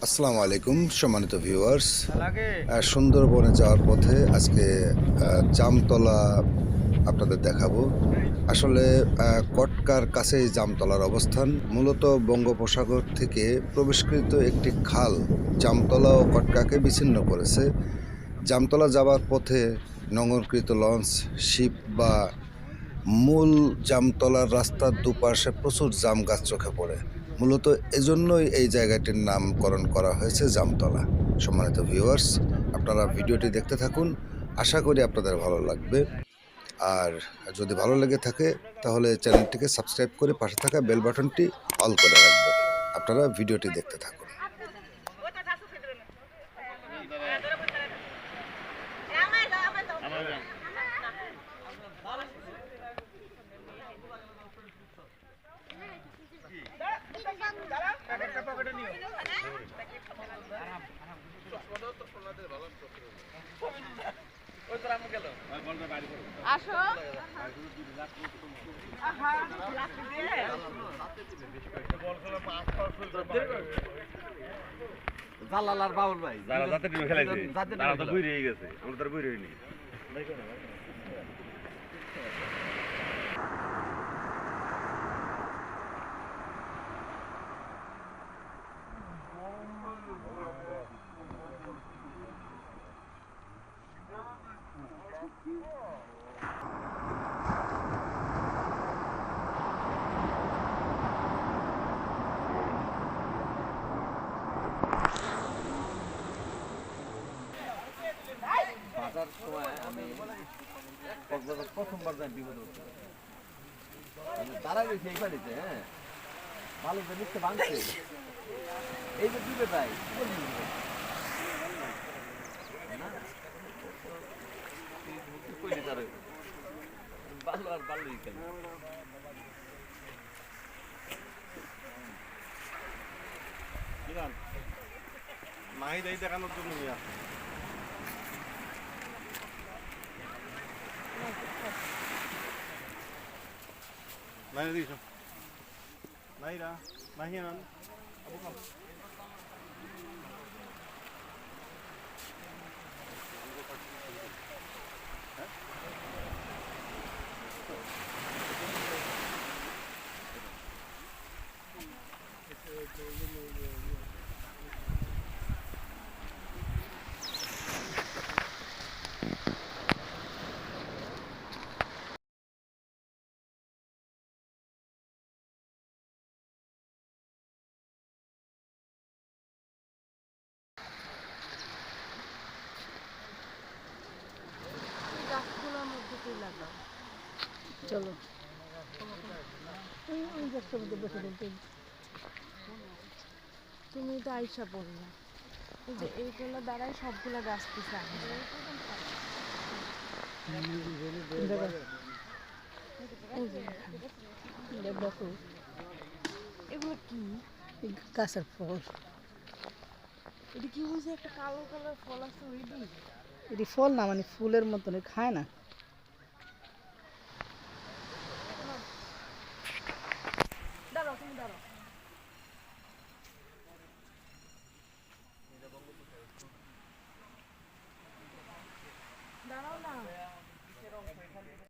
আসসালামু আলাইকুম সম্মানিত ভিউয়ার্স। সুন্দরবনে যাওয়ার পথে আজকে জামতলা আপনাদের দেখাবো। আসলে কটকার কাছেই জামতলার অবস্থান। মূলত বঙ্গোপসাগর থেকে প্রবেশকৃত একটি খাল জামতলা ও কটকাকে বিচ্ছিন্ন করেছে। জামতলা যাওয়ার পথে নোঙরকৃত লঞ্চ, শিপ বা মূল জামতলার রাস্তার দুপাশে প্রচুর জাম গাছ চোখে পড়ে। মূলত এজন্যই এই জায়গাটির নামকরণ করা হয়েছে জামতলা। সম্মানিত ভিউয়ার্স, আপনারা ভিডিওটি দেখতে থাকুন, আশা করি আপনাদের ভালো লাগবে। আর যদি ভালো লেগে থাকে তাহলে চ্যানেলটিকে সাবস্ক্রাইব করে পাশে থাকা বেল বাটনটি অল করে রাখবেন। আপনারা ভিডিওটি দেখতে থাকুন। আসো জালালার বাবুল ভাই যারা যাতে টিমে খেলাইছে তারা তো বই রয়ে গেছে ওরা তার বই রইনি বাজার সময় আমি কক্সবাজার প্রথমবার যাই বিপদ হচ্ছে আমি দাঁড়াই গেছি এই বাড়িতে। হ্যাঁ, ভালো যে নিচে ভাঙছে এই যে দিবে তাই ভালো আর ভালোই খেলে মাহি দেই দেখানোর জন্য নিয়ে নাই দিছ নাইরা নাহিয়ান আবু কাম গাছগুলোর মধ্যে তুই লাগাও। চলো ওই গাছটার মধ্যে বসে বলতে তুমি তো আইসা বললা এই যে এইগুলো দ্বারাই সবগুলো গাছ পিছা দেখো এগুলো কি? এই গাছের ফল। এটা কি হয়েছে? একটা কালো কালার ফল আছে ওই দিন। এটি ফল না, মানে ফুলের মতন, খায় না।